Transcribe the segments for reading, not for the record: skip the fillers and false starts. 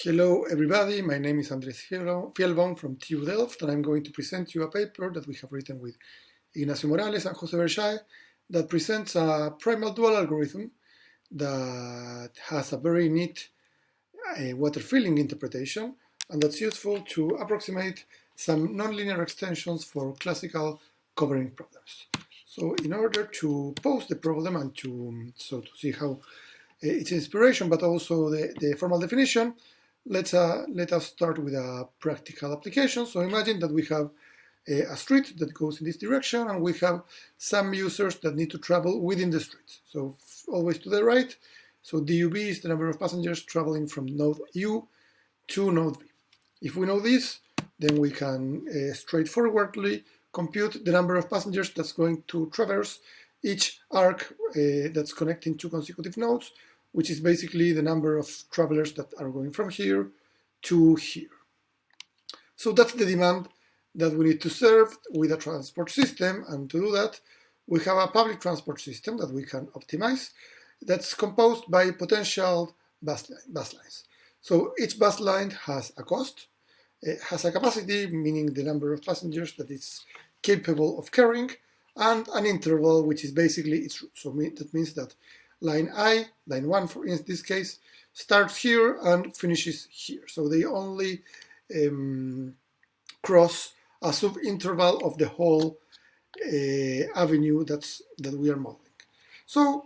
Hello everybody, my name is Fielbaum from TU Delft, and I'm going to present you a paper that we have written with Ignacio Morales and Jose Verschae that presents a Primal-Dual algorithm that has a very neat water filling interpretation, and that's useful to approximate some nonlinear extensions for classical covering problems. So in order to pose the problem and to see how its inspiration, but also the formal definition, let us start with a practical application. So imagine that we have a street that goes in this direction, and we have some users that need to travel within the street. So always to the right. So DUB is the number of passengers traveling from node U to node V. If we know this, then we can straightforwardly compute the number of passengers that's going to traverse each arc that's connecting two consecutive nodes, which is basically the number of travelers that are going from here to here. So that's the demand that we need to serve with a transport system, and to do that, we have a public transport system that we can optimize that's composed by potential bus lines. So each bus line has a cost, it has a capacity, meaning the number of passengers that it's capable of carrying, and an interval, which is basically its route. So that means that line I, line 1 for in this case, starts here and finishes here. So they only cross a sub-interval of the whole avenue that we are modeling. So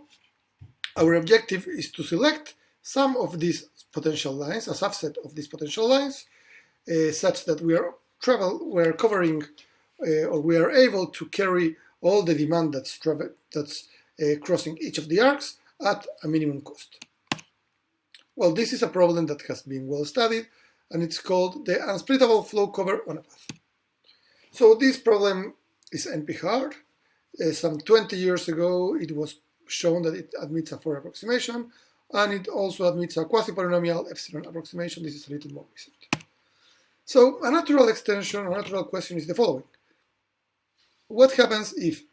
our objective is to select some of these potential lines, a subset of these potential lines, such that we are covering or we are able to carry all the demand that's crossing each of the arcs at a minimum cost. Well, this is a problem that has been well studied, and it's called the unsplittable flow cover on a path. So this problem is NP-hard. Some 20 years ago, it was shown that it admits a Fourier approximation, and it also admits a quasi-polynomial epsilon approximation. This is a little more recent. So a natural extension, a natural question is the following. What happens if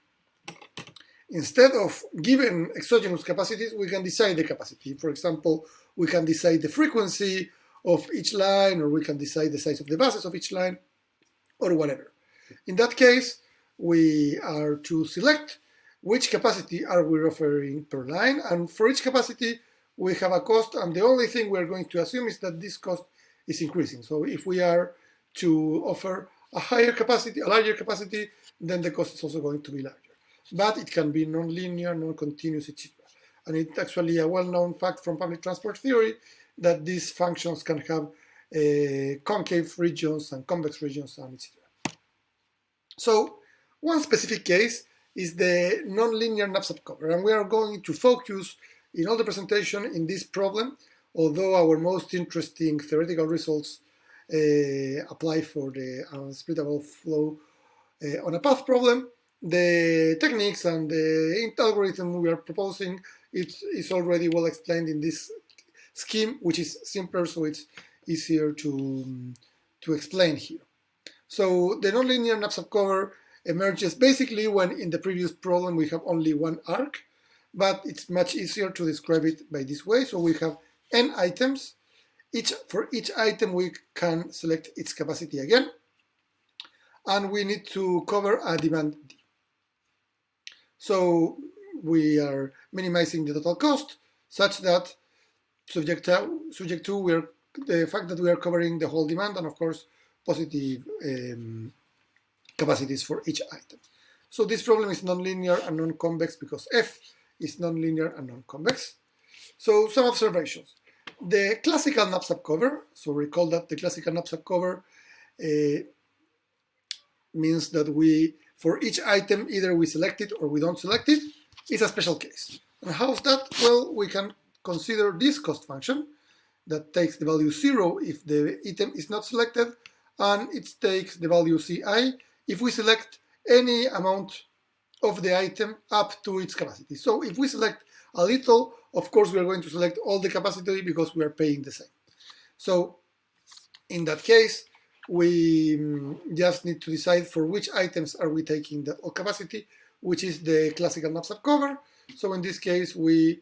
instead of given exogenous capacities, we can decide the capacity? For example, we can decide the frequency of each line, or we can decide the size of the buses of each line, or whatever. In that case, we are to select which capacity are we offering per line, and for each capacity, we have a cost, and the only thing we're going to assume is that this cost is increasing. So if we are to offer a higher capacity, a larger capacity, then the cost is also going to be larger. But it can be non-linear, non-continuous, etc. And it's actually a well-known fact from public transport theory that these functions can have concave regions and convex regions, and etc. So one specific case is the non-linear knapsack cover, and we are going to focus in all the presentation in this problem, although our most interesting theoretical results apply for the unsplittable flow on a path problem. The techniques and the algorithm we are proposing is already well explained in this scheme, which is simpler, so it's easier to explain here. So the nonlinear knapsack cover emerges basically when in the previous problem we have only one arc, but it's much easier to describe it by this way. So we have n items. For each item we can select its capacity again, and we need to cover a demand D. So we are minimizing the total cost such that subject to the fact that we are covering the whole demand, and of course positive capacities for each item. So this problem is nonlinear and non-convex because F is nonlinear and non-convex. So some observations. The classical knapsack cover, so recall that the classical knapsack cover means that for each item, either we select it or we don't select it. It's a special case. And how's that? Well, we can consider this cost function that takes the value 0 if the item is not selected, and it takes the value Ci if we select any amount of the item up to its capacity. So if we select a little, of course we are going to select all the capacity because we are paying the same. So in that case, we just need to decide for which items are we taking the capacity, which is the classical knapsack cover. So in this case, we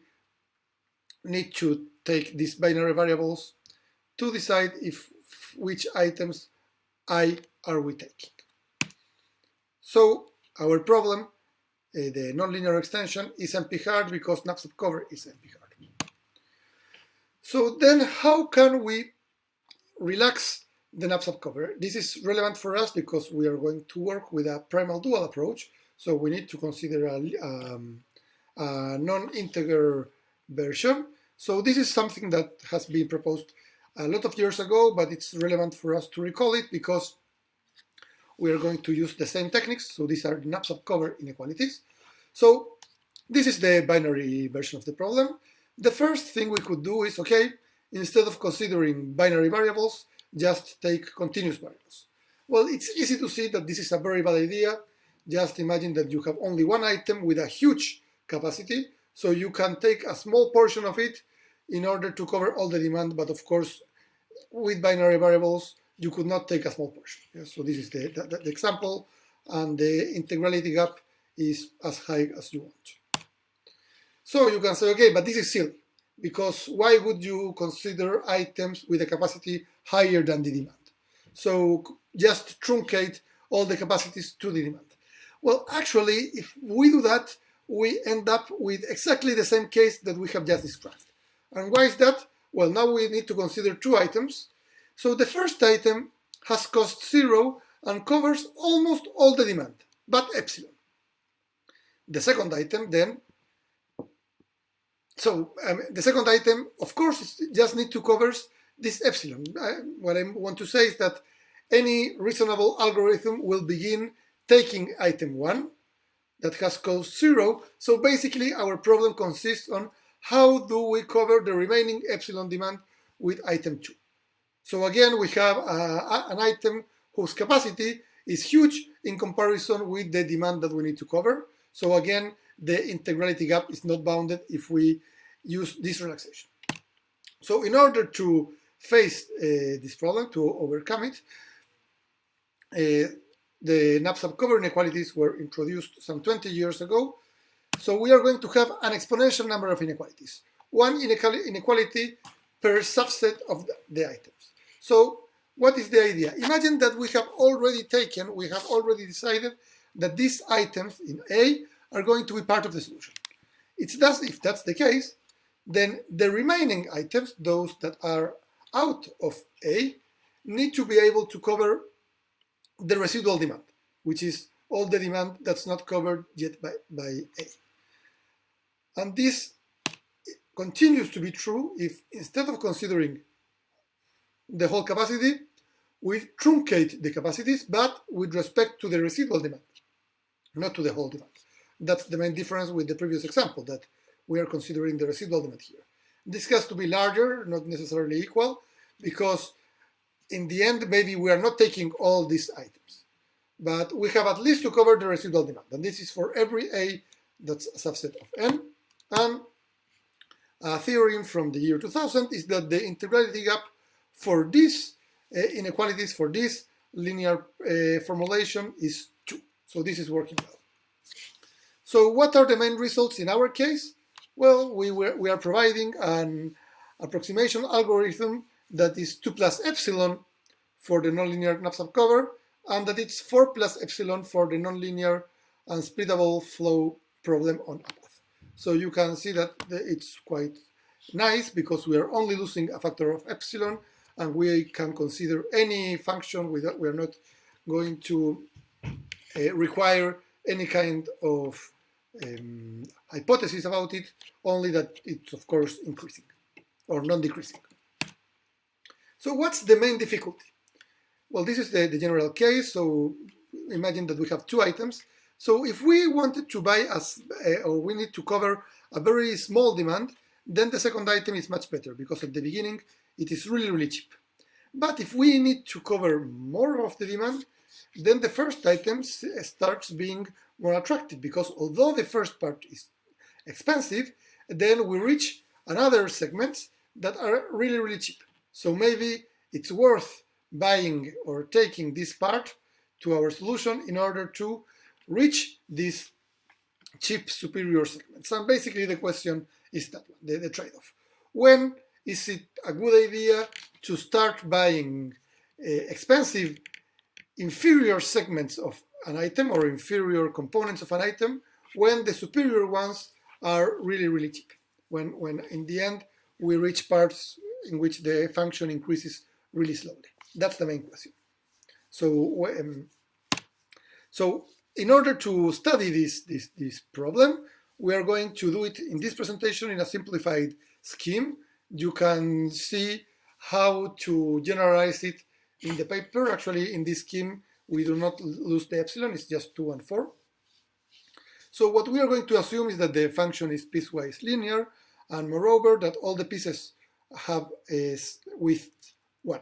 need to take these binary variables to decide which items I are we taking. So our problem, the nonlinear extension, is NP-hard because knapsack cover is NP-hard. So then how can we relax the knapsack cover? This is relevant for us because we are going to work with a Primal-Dual approach, so we need to consider a non-integer version. So this is something that has been proposed a lot of years ago, but it's relevant for us to recall it because we are going to use the same techniques. So these are knapsack cover inequalities. So this is the binary version of the problem. The first thing we could do is, okay, instead of considering binary variables, just take continuous variables. Well, it's easy to see that this is a very bad idea. Just imagine that you have only one item with a huge capacity, so you can take a small portion of it in order to cover all the demand, but of course, with binary variables, you could not take a small portion. Yes? So this is the example, and the integrality gap is as high as you want. So you can say, okay, but this is silly, because why would you consider items with a capacity higher than the demand? So just truncate all the capacities to the demand. Well, actually, if we do that, we end up with exactly the same case that we have just described. And why is that? Well, now we need to consider two items. So the first item has cost 0 and covers almost all the demand, but epsilon. The second item then, the second item, of course, just need to cover this epsilon. What I want to say is that any reasonable algorithm will begin taking item 1 that has cost 0. So basically, our problem consists on how do we cover the remaining epsilon demand with item 2. So again, we have an item whose capacity is huge in comparison with the demand that we need to cover. So again, the integrality gap is not bounded if we use this relaxation. So in order to face this problem, to overcome it, the knapsack cover inequalities were introduced some 20 years ago. So we are going to have an exponential number of inequalities, one inequality per subset of the items. So what is the idea? Imagine that we have already decided that these items in A are going to be part of the solution. If that's the case, then the remaining items, those that are out of A, need to be able to cover the residual demand, which is all the demand that's not covered yet by A. And this continues to be true if instead of considering the whole capacity, we truncate the capacities, but with respect to the residual demand, not to the whole demand. That's the main difference with the previous example, that we are considering the residual demand here. This has to be larger, not necessarily equal, because in the end, maybe we are not taking all these items, but we have at least to cover the residual demand. And this is for every A that's a subset of N. And a theorem from the year 2000 is that the integrality gap for these inequalities, for this linear formulation is 2. So this is working well. So what are the main results in our case? Well, we are providing an approximation algorithm that is 2 plus epsilon for the nonlinear knapsack cover, and that it's 4 plus epsilon for the nonlinear and splittable flow problem on APATH. So you can see that it's quite nice because we are only losing a factor of epsilon, and we can consider any function without, we are not going to require any kind of hypothesis about it, only that it's of course increasing or non-decreasing. So what's the main difficulty? Well, this is the general case. So imagine that we have two items. So if we wanted to buy or we need to cover a very small demand, then the second item is much better because at the beginning it is really, really cheap. But if we need to cover more of the demand, then the first item starts being more attractive because although the first part is expensive, then we reach another segments that are really, really cheap. So maybe it's worth buying or taking this part to our solution in order to reach these cheap superior segments. And basically the question is that one, the trade-off. When is it a good idea to start buying expensive inferior segments of an item or inferior components of an item when the superior ones are really, really cheap? When in the end we reach parts in which the function increases really slowly. That's the main question. So in order to study this problem, we are going to do it in this presentation in a simplified scheme. You can see how to generalize it in the paper. Actually, in this scheme, we do not lose the epsilon, it's just 2 and 4. So what we are going to assume is that the function is piecewise linear, and moreover, that all the pieces have a width 1.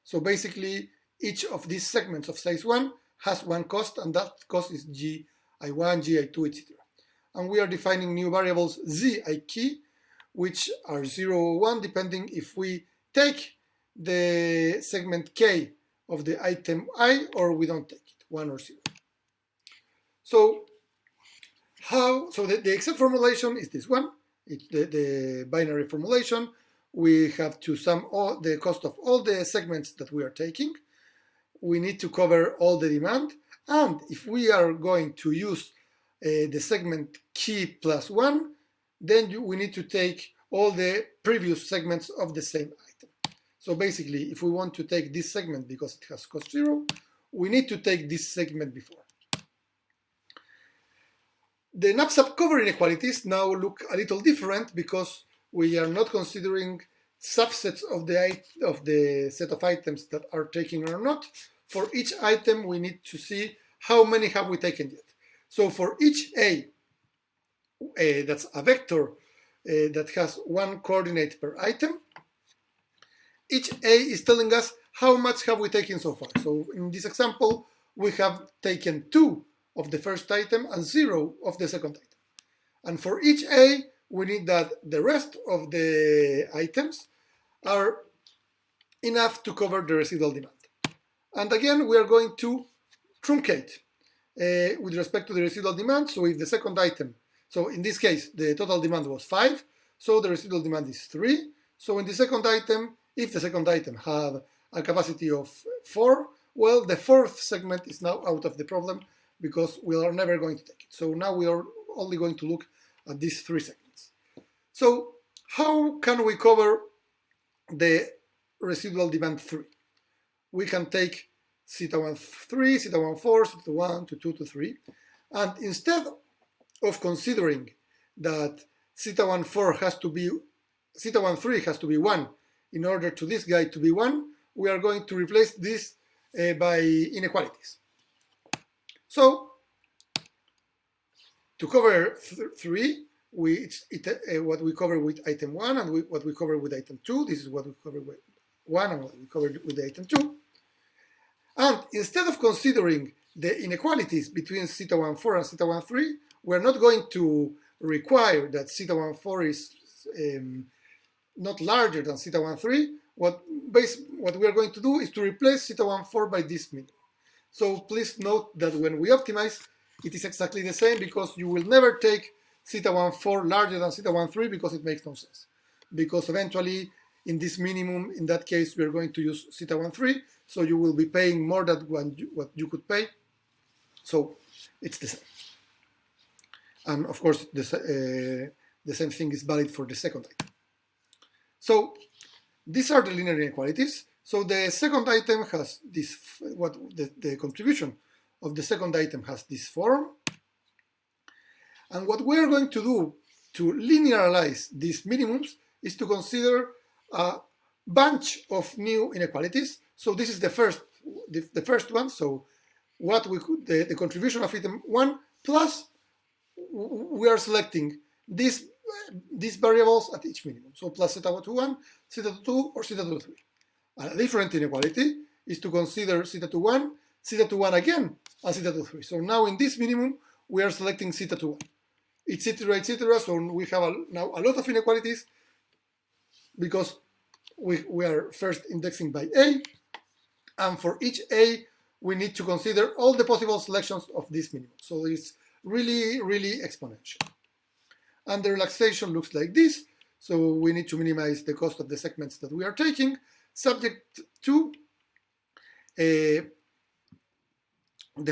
So basically, each of these segments of size 1 has one cost, and that cost is gi1, gi2, etc. And we are defining new variables z, I key, which are 0 or 1, depending if we take the segment k of the item I or we don't take it, 1 or 0. So the exact formulation is this one. It's the binary formulation. We have to sum all the cost of all the segments that we are taking. We need to cover all the demand. And if we are going to use the segment key plus 1, then we need to take all the previous segments of the same item. So basically, if we want to take this segment because it has cost 0, we need to take this segment before. The knapsack cover inequalities now look a little different because we are not considering subsets of the set of items that are taken or not. For each item, we need to see how many have we taken yet. So for each A, that's a vector that has one coordinate per item, each A is telling us how much have we taken so far. So in this example, we have taken 2 of the first item and 0 of the second item. And for each A, we need that the rest of the items are enough to cover the residual demand. And again, we are going to truncate with respect to the residual demand. So if the second item, so in this case, the total demand was 5, so the residual demand is 3. So in the second item, if the second item had a capacity of 4, well, the fourth segment is now out of the problem because we are never going to take it. So now we are only going to look at these 3 segments. So how can we cover the residual demand 3? We can take zeta 1, 3, zeta 1, 4, zeta 1, to 2, to 3. And instead of considering that zeta 1, 4 has to be, zeta 1, 3 has to be 1 in order to this guy to be 1, we are going to replace this by inequalities. So to cover 3, what we cover with item 1 and what we cover with item 2. This is what we cover with 1 and what we covered with item 2. And instead of considering the inequalities between zeta 1, 4 and zeta 1, 3, we're not going to require that zeta 1, 4 is not larger than zeta 1, 3. What we are going to do is to replace zeta 1, 4 by this minimum. So please note that when we optimize, it is exactly the same because you will never take zeta 1, 4 larger than zeta 1, 3 because it makes no sense. Because eventually, in this minimum, in that case, we are going to use zeta 1, 3, so you will be paying more than what you could pay. So it's the same. And of course, the same thing is valid for the second item. So these are the linear inequalities. So the second item has this, the contribution of the second item has this form. And what we are going to do to linearize these minimums is to consider a bunch of new inequalities. So this is the first one. So what we could, the contribution of item 1 plus we are selecting these variables at each minimum. So plus zeta 1, zeta 2, or zeta 3. A different inequality is to consider zeta 1, zeta 1 again, and zeta 3. So now in this minimum, we are selecting zeta 1, etc., etc. So we have now a lot of inequalities because we are first indexing by A, and for each A, we need to consider all the possible selections of this minimum. So it's really, really exponential. And the relaxation looks like this. So we need to minimize the cost of the segments that we are taking, subject to the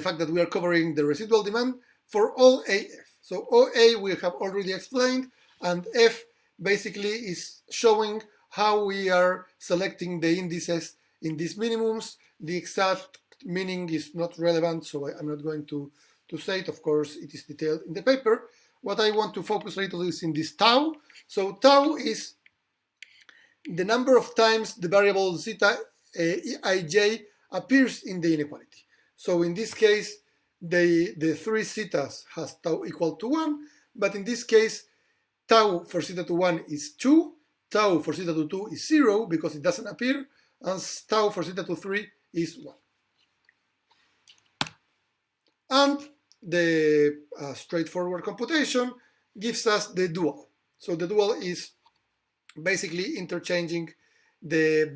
fact that we are covering the residual demand for all AF. So OA we have already explained, and F basically is showing how we are selecting the indices in these minimums. The exact meaning is not relevant, so I'm not going to say it. Of course, it is detailed in the paper. What I want to focus a little is in this tau. So tau is the number of times the variable zeta ij appears in the inequality. So in this case, the three zetas has tau equal to 1, but in this case, tau for zeta to 1 is 2, tau for zeta to 2 is 0 because it doesn't appear, and tau for zeta to 3 is 1. And the straightforward computation gives us the dual. So the dual is basically interchanging the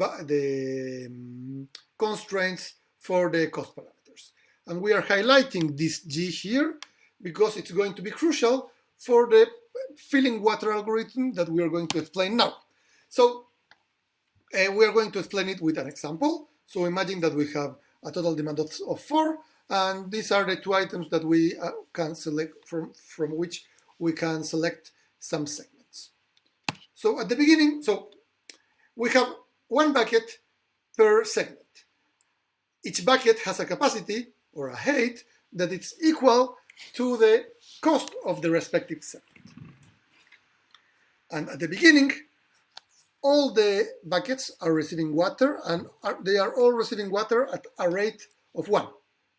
constraints for the cost parameters. And we are highlighting this G here because it's going to be crucial for the filling water algorithm that we are going to explain now. So we are going to explain it with an example. So imagine that we have a total demand of 4, and these are the 2 items that we can select from which we can select some segments. So at the beginning, so we have 1 bucket per segment. Each bucket has a capacity or a height that is equal to the cost of the respective segment. And at the beginning, all the buckets are receiving water, and they are all receiving water at a rate of 1,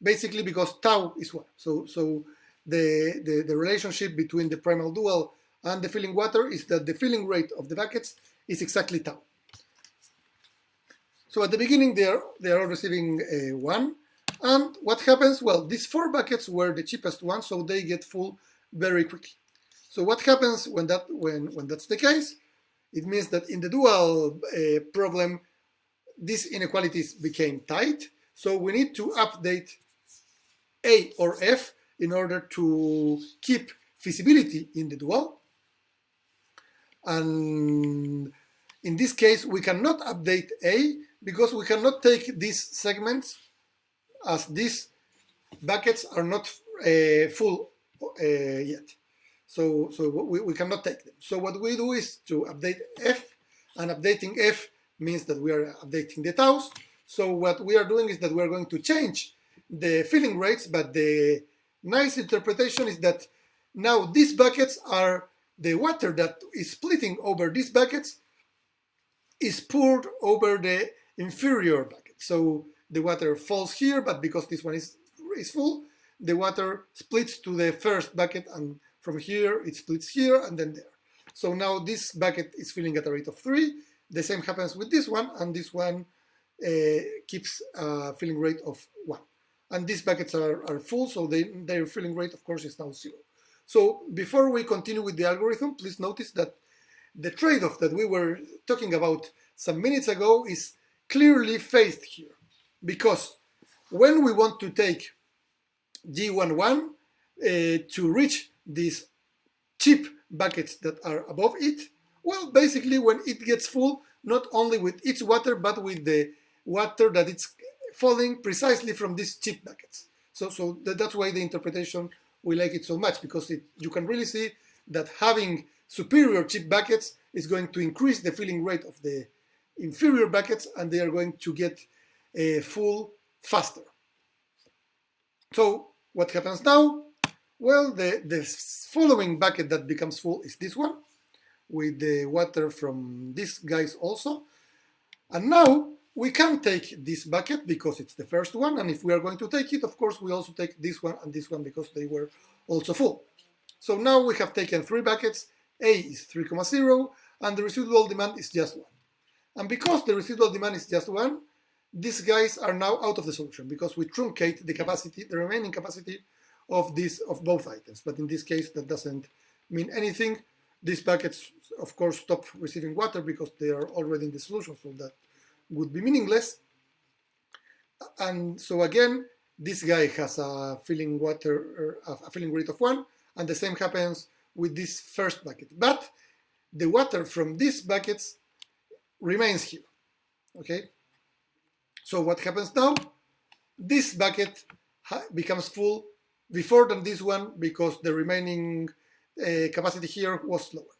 basically because tau is 1. So the relationship between the Primal-Dual and the filling water is that the filling rate of the buckets is exactly tau. So at the beginning, they are all receiving 1. And what happens? Well, these 4 buckets were the cheapest ones, so they get full very quickly. So what happens when that's the case? It means that in the dual problem, these inequalities became tight. So we need to update A or F in order to keep feasibility in the dual. And in this case, we cannot update A because we cannot take these segments as these buckets are not full yet. So we cannot take them. So what we do is to update F, and updating F means that we are updating the taus. So what we are doing is that we are going to change the filling rates, but the nice interpretation is that now these buckets are the water that is splitting over these buckets is poured over the inferior bucket. So the water falls here, but because this one is full, the water splits to the first bucket, and from here it splits here and then there. So now this bucket is filling at a rate of 3. The same happens with this one, and this one keeps a filling rate of 1. And these buckets are full, so their filling rate, of course, is now 0. So before we continue with the algorithm, please notice that the trade-off that we were talking about some minutes ago is clearly faced here. Because when we want to take G11 to reach these cheap buckets that are above it, well, basically when it gets full, not only with its water, but with the water that it's falling precisely from these cheap buckets. So that's why the interpretation, we like it so much, because you can really see that having superior cheap buckets is going to increase the filling rate of the inferior buckets, and they are going to get full faster. So what happens now? Well, the following bucket that becomes full is this one, with the water from these guys also. And now we can take this bucket because it's the first one, and if we are going to take it, of course, we also take this one and this one because they were also full. So now we have taken 3 buckets, A is 3,0, and the residual demand is just 1. And because the residual demand is just 1, these guys are now out of the solution because we truncate the capacity, the remaining capacity of both items. But in this case, that doesn't mean anything. These buckets, of course, stop receiving water because they are already in the solution, so that would be meaningless. And so again, this guy has a filling rate of 1, and the same happens with this first bucket. But the water from these buckets remains here. Okay, so what happens now? This bucket becomes full before than this one because the remaining capacity here was lower.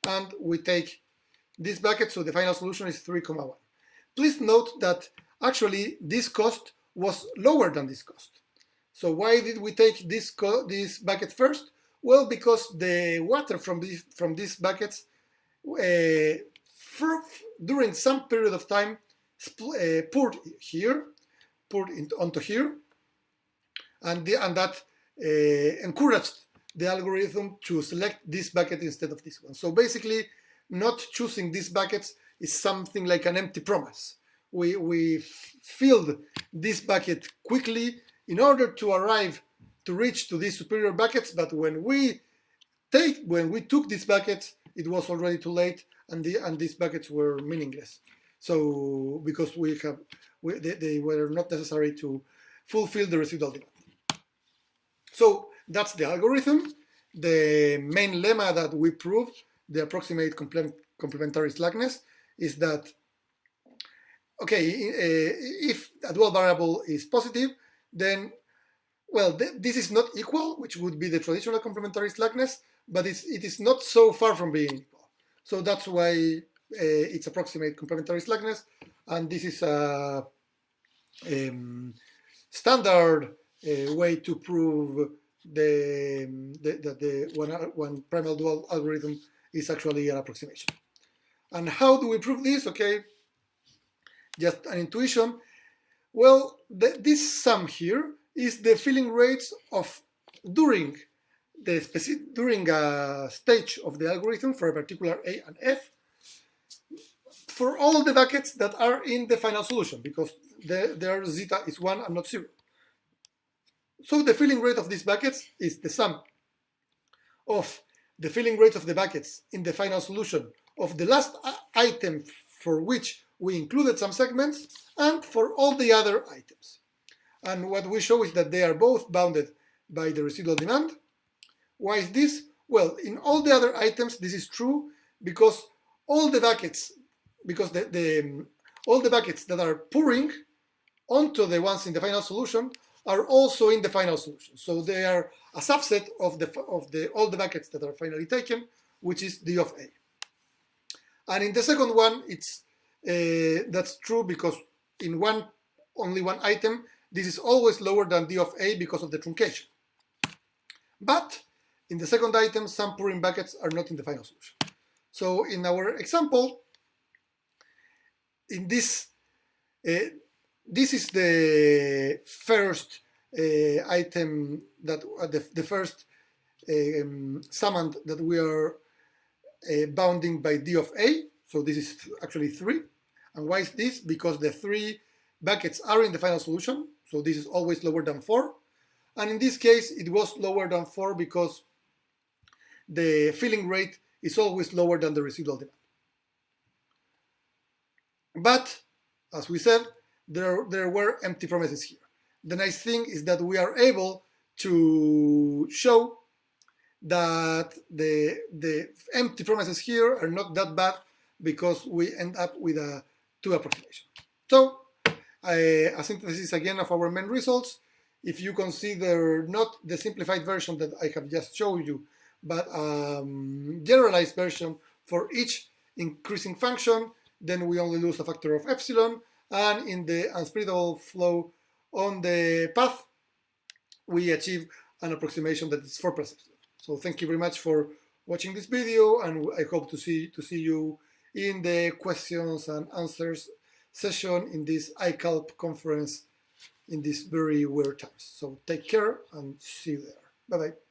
And we take this bucket, so the final solution is 3,1. Please note that actually this cost was lower than this cost. So why did we take this bucket first? Well, because the water from these buckets during some period of time poured onto here, and that encouraged the algorithm to select this bucket instead of this one. So basically, not choosing these buckets is something like an empty promise. We filled this bucket quickly in order to reach to these superior buckets, but when we took these buckets, it was already too late, and these buckets were meaningless. So because they were not necessary to fulfill the residual demand. So that's the algorithm. The main lemma that we proved, the approximate complementary slackness, is that, okay, if a dual variable is positive, then, well, this is not equal, which would be the traditional complementary slackness, but it is not so far from being equal. So that's why it's approximate complementary slackness, and this is a standard way to prove that the one Primal-Dual algorithm is actually an approximation. And how do we prove this? Okay, just an intuition. Well, this sum here is the filling rates of during a stage of the algorithm for a particular A and F for all the buckets that are in the final solution, because their zeta is 1 and not 0. So the filling rate of these buckets is the sum of the filling rates of the buckets in the final solution of the last item for which we included some segments and for all the other items. And what we show is that they are both bounded by the residual demand. Why is this? Well, in all the other items, this is true because all the buckets, all the buckets that are pouring onto the ones in the final solution are also in the final solution. So they are a subset of all the buckets that are finally taken, which is D of A. And in the second one, that's true because in only one item, this is always lower than D of A because of the truncation. But in the second item, some pouring buckets are not in the final solution. So in our example, in this is the first item that the first summand that we are bounding by D of A. So this is actually 3. And why is this? Because the 3 buckets are in the final solution. So this is always lower than 4. And in this case, it was lower than 4 because the filling rate is always lower than the residual demand. But, as we said, there were empty promises here. The nice thing is that we are able to show that the empty promises here are not that bad because we end up with a 2 approximation. So, a synthesis again of our main results. If you consider not the simplified version that I have just shown you, but generalized version for each increasing function, then we only lose a factor of epsilon, and in the unspreadable flow on the path, we achieve an approximation that is 4%. So thank you very much for watching this video, and I hope to see you in the questions and answers session in this ICALP conference in these very weird times. So take care and see you there. Bye-bye.